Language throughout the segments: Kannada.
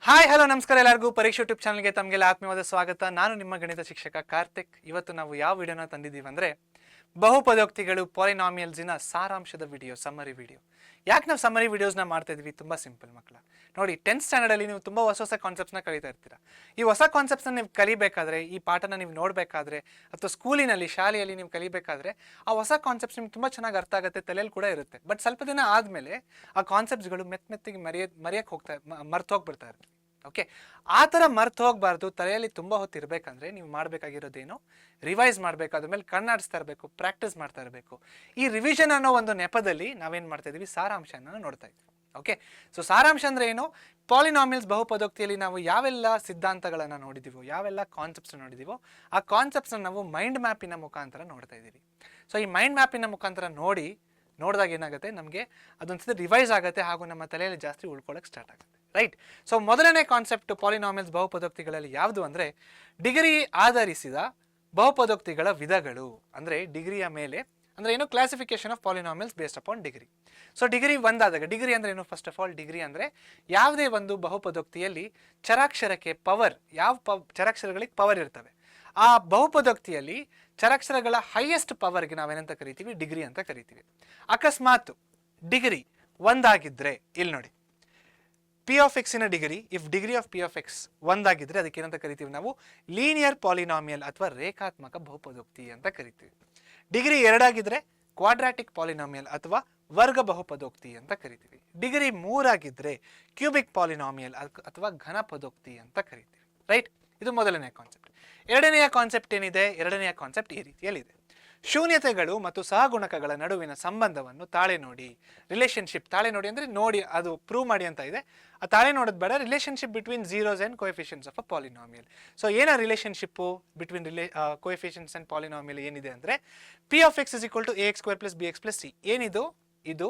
ಹಾಯ್ ಹಲೋ ನಮಸ್ಕಾರ ಎಲ್ಲರಿಗೂ ಪರೀಕ್ಷೆ ಯೂಟ್ಯೂಬ್ ಚಾನಲ್ಗೆ ತಮಗೆಲ್ಲ ಆತ್ಮೀಯವಾದ ಸ್ವಾಗತ. ನಾನು ನಿಮ್ಮ ಗಣಿತ ಶಿಕ್ಷಕ ಕಾರ್ತಿಕ್. ಇವತ್ತು ನಾವು ಯಾವ ವಿಡಿಯೋನ ತಂದಿದ್ದೀವಿ ಅಂದರೆ ಬಹುಪದೋಕ್ತಿಗಳು ಪಾಲಿನಾಮಿಯಲ್ಸಿನ ಸಾರಾಂಶದ ವಿಡಿಯೋ, ಸಮ್ಮರಿ ವಿಡಿಯೋ. ಯಾಕೆ ನಾವು ಸಮ್ಮರಿ ವಿಡಿಯೋಸ್ನ ಮಾಡ್ತಾ ಇದ್ವಿ? ತುಂಬ ಸಿಂಪಲ್ ಮಕ್ಕಳ. ನೋಡಿ, 10th ಸ್ಟ್ಯಾಂಡರ್ಡಲ್ಲಿ ನೀವು ತುಂಬ ಹೊಸ ಕಾನ್ಸೆಪ್ಟ್ಸ್ನ ಕಲಿತಾ ಇರ್ತೀರ. ಈ ಹೊಸ ಕಾನ್ಸೆಪ್ಟ್ಸ್ನ ನೀವು ಕಲಿಬೇಕಾದ್ರೆ, ಈ ಪಾಠನ ನೀವು ನೋಡಬೇಕಾದ್ರೆ, ಅಥವಾ ಸ್ಕೂಲಿನಲ್ಲಿ ಶಾಲೆಯಲ್ಲಿ ನೀವು ಕಲಿಬೇಕಾದ್ರೆ ಆ ಹೊಸ ಕಾನ್ಸೆಪ್ಟ್ಸ್ ನಿಮ್ಗೆ ತುಂಬ ಚೆನ್ನಾಗಿ ಅರ್ಥ ಆಗುತ್ತೆ, ತಲೆಯಲ್ಲಿ ಕೂಡ ಇರುತ್ತೆ. ಬಟ್ ಸ್ವಲ್ಪ ದಿನ ಆದಮೇಲೆ ಆ ಕಾನ್ಸೆಪ್ಟ್ಸ್ಗಳು ಮೆತ್ತಿಗೆ ಮರೆಯಕ್ಕೆ ಮರ್ತು ಹೋಗ್ಬಿಡ್ತಾ ಇರುತ್ತೆ. ಓಕೆ, ಆ ಥರ ಮರ್ತು ಹೋಗಬಾರ್ದು, ತಲೆಯಲ್ಲಿ ತುಂಬ ಹೊತ್ತು ಇರಬೇಕಂದ್ರೆ ನೀವು ಮಾಡಬೇಕಾಗಿರೋದೇನು, ರಿವೈಸ್ ಮಾಡಬೇಕು, ಅದ್ರ ಮೇಲೆ ಕಣ್ಣಾಡಿಸ್ತಾ ಇರಬೇಕು, ಪ್ರಾಕ್ಟೀಸ್ ಮಾಡ್ತಾ ಇರಬೇಕು. ಈ ರಿವಿಷನ್ ಅನ್ನೋ ಒಂದು ನೆಪದಲ್ಲಿ ನಾವೇನು ಮಾಡ್ತಾ ಇದ್ದೀವಿ, ಸಾರಾಂಶನ ನೋಡ್ತಾ ಇದ್ದೀವಿ. ಓಕೆ, ಸೊ ಸಾರಾಂಶ ಅಂದರೆ ಏನು? ಪಾಲಿನಾಮಿಯಲ್ಸ್ ಬಹುಪದೋಕ್ತಿಯಲ್ಲಿ ನಾವು ಯಾವೆಲ್ಲ ಸಿದ್ಧಾಂತಗಳನ್ನು ನೋಡಿದ್ದೀವೋ, ಯಾವೆಲ್ಲ ಕಾನ್ಸೆಪ್ಟ್ಸ್ ನೋಡಿದ್ದೀವೋ, ಆ ಕಾನ್ಸೆಪ್ಟ್ಸ್ನ ನಾವು ಮೈಂಡ್ ಮ್ಯಾಪಿನ ಮುಖಾಂತರ ನೋಡ್ತಾ ಇದ್ದೀವಿ. ಸೊ ಈ ಮೈಂಡ್ ಮ್ಯಾಪಿನ ಮುಖಾಂತರ ನೋಡಿದಾಗ ಏನಾಗುತ್ತೆ, ನಮಗೆ ಅದೊಂದ್ಸತಿ ರಿವೈಸ್ ಆಗುತ್ತೆ, ಹಾಗೂ ನಮ್ಮ ತಲೆಯಲ್ಲಿ ಜಾಸ್ತಿ ಉಳ್ಕೊಳ್ಳೋಕೆ ಸ್ಟಾರ್ಟ್ ಆಗುತ್ತೆ. ರೈಟ್. ಸೊ ಮೊದಲನೇ ಕಾನ್ಸೆಪ್ಟ್ ಪಾಲಿನಾಮಿಯಲ್ಸ್ ಬಹುಪದೋಕ್ತಿಗಳಲ್ಲಿ ಯಾವುದು ಅಂದರೆ ಡಿಗ್ರಿ ಆಧರಿಸಿದ ಬಹುಪದೋಕ್ತಿಗಳ ವಿಧಗಳು. ಅಂದರೆ ಡಿಗ್ರಿಯ ಮೇಲೆ, ಅಂದರೆ ಏನು, classification of polynomials based upon degree. So degree ಒಂದಾದಾಗ, ಡಿಗ್ರಿ ಅಂದರೆ ಏನು? ಫಸ್ಟ್ ಆಫ್ ಆಲ್, ಡಿಗ್ರಿ ಅಂದರೆ ಯಾವುದೇ ಒಂದು ಬಹುಪದೋಕ್ತಿಯಲ್ಲಿ ಚರಾಕ್ಷರಕ್ಕೆ ಪವರ್, ಚರಾಕ್ಷರಗಳಿಗೆ ಪವರ್ ಇರ್ತವೆ, ಆ ಬಹುಪದೋಕ್ತಿಯಲ್ಲಿ ಚರಾಕ್ಷರಗಳ ಹೈಯೆಸ್ಟ್ ಪವರ್ಗೆ ನಾವೇನಂತ ಕರಿತೀವಿ? ಡಿಗ್ರಿ ಅಂತ ಕರಿತೀವಿ. ಅಕಸ್ಮಾತ್ ಡಿಗ್ರಿ ಒಂದಾಗಿದ್ದರೆ, ಇಲ್ಲಿ ನೋಡಿ, ಪಿ ಆಫ್ ಎಕ್ಸಿನ degree, if degree of P of X ಒಂದಾಗಿದ್ದರೆ ಅದಕ್ಕೆ ಏನಂತ ಕರಿತೀವಿ ನಾವು? ಲೀನಿಯರ್ ಪಾಲಿನಾಮಿಯಲ್ ಅಥವಾ ರೇಖಾತ್ಮಕ ಬಹುಪದೋಕ್ತಿ ಅಂತ ಕರಿತೀವಿ. ಡಿಗ್ರಿ ಎರಡಾಗಿದ್ದರೆ ಕ್ವಾಡ್ರಾಟಿಕ್ ಪಾಲಿನಾಮಿಯಲ್ ಅಥವಾ ವರ್ಗ ಬಹುಪದೋಕ್ತಿ ಅಂತ ಕರಿತೀವಿ. ಡಿಗ್ರಿ ಮೂರಾಗಿದ್ದರೆ ಕ್ಯೂಬಿಕ್ ಪಾಲಿನಾಮಿಯಲ್ ಅಥವಾ ಘನ ಪದೋಕ್ತಿ ಅಂತ ಕರಿತೀವಿ. ರೈಟ್. ಇದು ಮೊದಲನೆಯ ಕಾನ್ಸೆಪ್ಟ್. ಎರಡನೆಯ ಕಾನ್ಸೆಪ್ಟ್ ಏನಿದೆ? ಎರಡನೆಯ ಕಾನ್ಸೆಪ್ಟ್ ಈ ರೀತಿಯಲ್ಲಿದೆ. ಶೂನ್ಯತೆಗಳು ಮತ್ತು ಸಹಗುಣಕಗಳ ನಡುವಿನ ಸಂಬಂಧವನ್ನು ತಾಳೆ ನೋಡಿ, ರಿಲೇಷನ್ಶಿಪ್. ತಾಳೆ ನೋಡಿ ಅಂದರೆ ನೋಡಿ, ಅದು ಪ್ರೂವ್ ಮಾಡಿ ಅಂತ ಇದೆ. ಆ ತಾಳೆ ನೋಡೋದು ಬೇಡ, relationship between zeros and coefficients of a polynomial. So ಏನ relationship between coefficients and polynomial ಏನಿದೆ ಅಂದರೆ, P of X is equal to A X square plus B X plus C. ಏನಿದು? ಇದು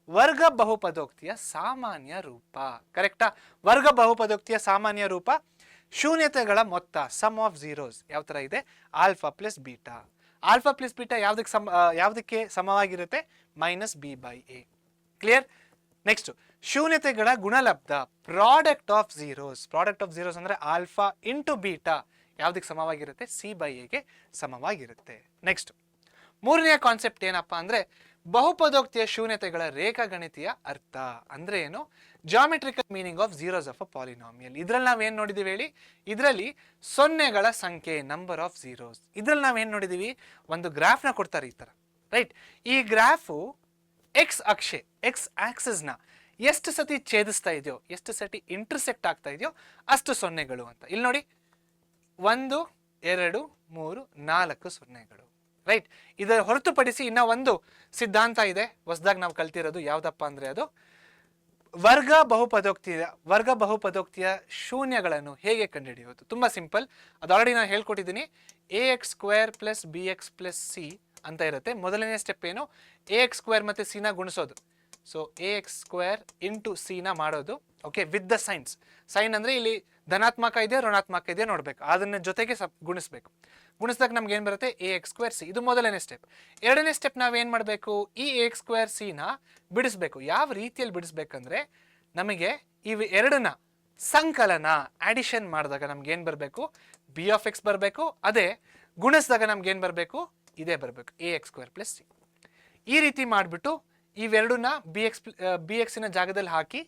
ವರ್ಗ ಬಹುಪದೋಕ್ತಿಯ ಸಾಮಾನ್ಯ ರೂಪ. ಕರೆಕ್ಟಾ? ವರ್ಗ ಬಹುಪದೋಕ್ತಿಯ ಸಾಮಾನ್ಯ ರೂಪ. ಶೂನ್ಯತೆಗಳ ಮೊತ್ತ, ಸಮ್ ಆಫ್ ಝೀರೋಸ್, ಯಾವ ಥರ ಇದೆ? Alpha plus beta. Alpha plus beta ಯಾವುದಕ್ಕೆ ಸಮವಾಗಿರುತ್ತೆ? Minus B by A. Clear? Next, ಶೂನ್ಯತೆಗಳ ಗುಣಲಬ್ಧ, product of zeros. Product of zeros ಅಂದರೆ ಆಲ್ಫಾ ಇಂಟು ಬೀಟಾ ಯಾವುದಕ್ಕೆ ಸಮವಾಗಿರುತ್ತೆ? ಸಿ ಬೈ ಎಗೆ ಸಮವಾಗಿರುತ್ತೆ. ನೆಕ್ಸ್ಟ್, ಮೂರನೆಯ ಕಾನ್ಸೆಪ್ಟ್ ಏನಪ್ಪ ಅಂದರೆ ಬಹುಪದೋಕ್ತಿಯ ಶೂನ್ಯತೆಗಳ ರೇಖಾಗಣಿತೀಯ ಅರ್ಥ. ಅಂದರೆ ಏನು? Geometrical meaning of zeros of a polynomial. ಇದರಲ್ಲಿ ನಾವೇನು ನೋಡಿದ್ದೀವಿ ಹೇಳಿ? ಇದರಲ್ಲಿ ಸೊನ್ನೆಗಳ ಸಂಖ್ಯೆ, ನಂಬರ್ ಆಫ್ ಝೀರೋಸ್. ಇದರಲ್ಲಿ ನಾವೇನು ನೋಡಿದ್ದೀವಿ? ಒಂದು ಗ್ರಾಫ್ನ ಕೊಡ್ತಾರೆ ಈ ಥರ. ರೈಟ್. ಈ ಗ್ರಾಫು ಎಕ್ಸ್ ಅಕ್ಷೆ, ಎಕ್ಸ್ ಆಕ್ಸಿಸ್ನ ಎಷ್ಟು ಸತಿ ಛೇದಿಸ್ತಾ ಇದೆಯೋ, ಎಷ್ಟು ಸತಿ ಇಂಟರ್ಸೆಕ್ಟ್ ಆಗ್ತಾ ಇದೆಯೋ ಅಷ್ಟು ಸೊನ್ನೆಗಳು ಅಂತ. ಇಲ್ಲಿ ನೋಡಿ, 1 2 3 4 ಸೊನ್ನೆಗಳು. ರೈಟ್. ಇದರ ಹೊರತುಪಡಿಸಿ ಇನ್ನೂ ಒಂದು ಸಿದ್ಧಾಂತ ಇದೆ ಹೊಸದಾಗಿ ನಾವು ಕಲ್ತಿರೋದು. ಯಾವುದಪ್ಪ ಅಂದರೆ ಅದು ವರ್ಗ ಬಹುಪದೋಕ್ತಿಯ ಶೂನ್ಯಗಳನ್ನು ಹೇಗೆ ಕಂಡುಹಿಡಿಯೋದು. ತುಂಬ ಸಿಂಪಲ್. ಅದು ಆಲ್ರೆಡಿ ನಾನು ಹೇಳ್ಕೊಟ್ಟಿದ್ದೀನಿ. A X square plus B X plus C ಅಂತ ಇರುತ್ತೆ. ಮೊದಲನೇ ಸ್ಟೆಪ್ ಏನು? ಎ ಎಕ್ಸ್ ಸ್ಕ್ವೇರ್ ಮತ್ತು ಸಿನ ಗುಣಿಸೋದು. So A X square into ಸಿನ ಮಾಡೋದು. Okay, with the signs. Sign ಅಂದರೆ ಇಲ್ಲಿ ಧನಾತ್ಮಕ ಇದೆಯೋ ಋಣಾತ್ಮಕ ಇದೆಯೋ ನೋಡಬೇಕು, ಅದನ್ನ ಜೊತೆಗೆ ಗುಣಿಸ್ಬೇಕು. ಗುಣಿಸಿದಾಗ ನಮ್ಗೆ ಏನು ಬರುತ್ತೆ? A X square C. ಇದು ಮೊದಲನೇ ಸ್ಟೆಪ್. ಎರಡನೇ ಸ್ಟೆಪ್ ನಾವೇನು ಮಾಡಬೇಕು? ಈ ಎ ಎಕ್ಸ್ ಸ್ಕ್ವೇರ್ ಸಿನ ಬಿಡಿಸ್ಬೇಕು. ಯಾವ ರೀತಿಯಲ್ಲಿ ಬಿಡಿಸ್ಬೇಕಂದ್ರೆ, ನಮಗೆ ಇವು ಎರಡನ್ನ ಸಂಕಲನ, ಆಡಿಷನ್ ಮಾಡಿದಾಗ ನಮ್ಗೆ ಏನು ಬರಬೇಕು? ಬಿ ಆಫ್ ಎಕ್ಸ್ ಬರಬೇಕು. ಅದೇ ಗುಣಿಸಿದಾಗ ನಮ್ಗೆ ಏನು ಬರಬೇಕು? ಇದೇ ಬರಬೇಕು, A X square plus C. ಈ ರೀತಿ ಮಾಡಿಬಿಟ್ಟು ಇವೆರಡನ್ನ ಬಿ ಎಕ್ಸಿನ ಜಾಗದಲ್ಲಿ ಹಾಕಿ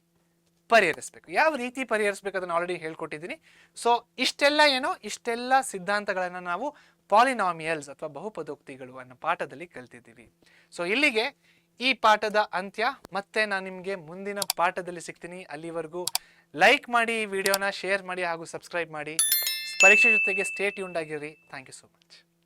ಪರಿಹರಿಸಬೇಕು. ಯಾವ ರೀತಿ ಪರಿಹರಿಸಬೇಕು ಅದನ್ನು ಆಲ್ರೆಡಿ ಹೇಳ್ಕೊಟ್ಟಿದ್ದೀನಿ. ಸೊ ಇಷ್ಟೆಲ್ಲ ಸಿದ್ಧಾಂತಗಳನ್ನು ನಾವು ಪಾಲಿನಾಮಿಯಲ್ಸ್ ಅಥವಾ ಬಹುಪದೋಕ್ತಿಗಳು ಅನ್ನೋ ಪಾಠದಲ್ಲಿ ಕಲ್ತಿದ್ದೀವಿ. ಸೊ ಇಲ್ಲಿಗೆ ಈ ಪಾಠದ ಅಂತ್ಯ. ಮತ್ತೆ ನಾನು ನಿಮಗೆ ಮುಂದಿನ ಪಾಠದಲ್ಲಿ ಸಿಗ್ತೀನಿ. ಅಲ್ಲಿವರೆಗೂ ಲೈಕ್ ಮಾಡಿ, ಈ ವಿಡಿಯೋನ ಶೇರ್ ಮಾಡಿ ಹಾಗೂ ಸಬ್ಸ್ಕ್ರೈಬ್ ಮಾಡಿ. ಪರೀಕ್ಷೆ ಜೊತೆಗೆ ಸ್ಟೇ ಟ್ಯೂನ್ಡ್ ಆಗಿರಿ. Thank you so much.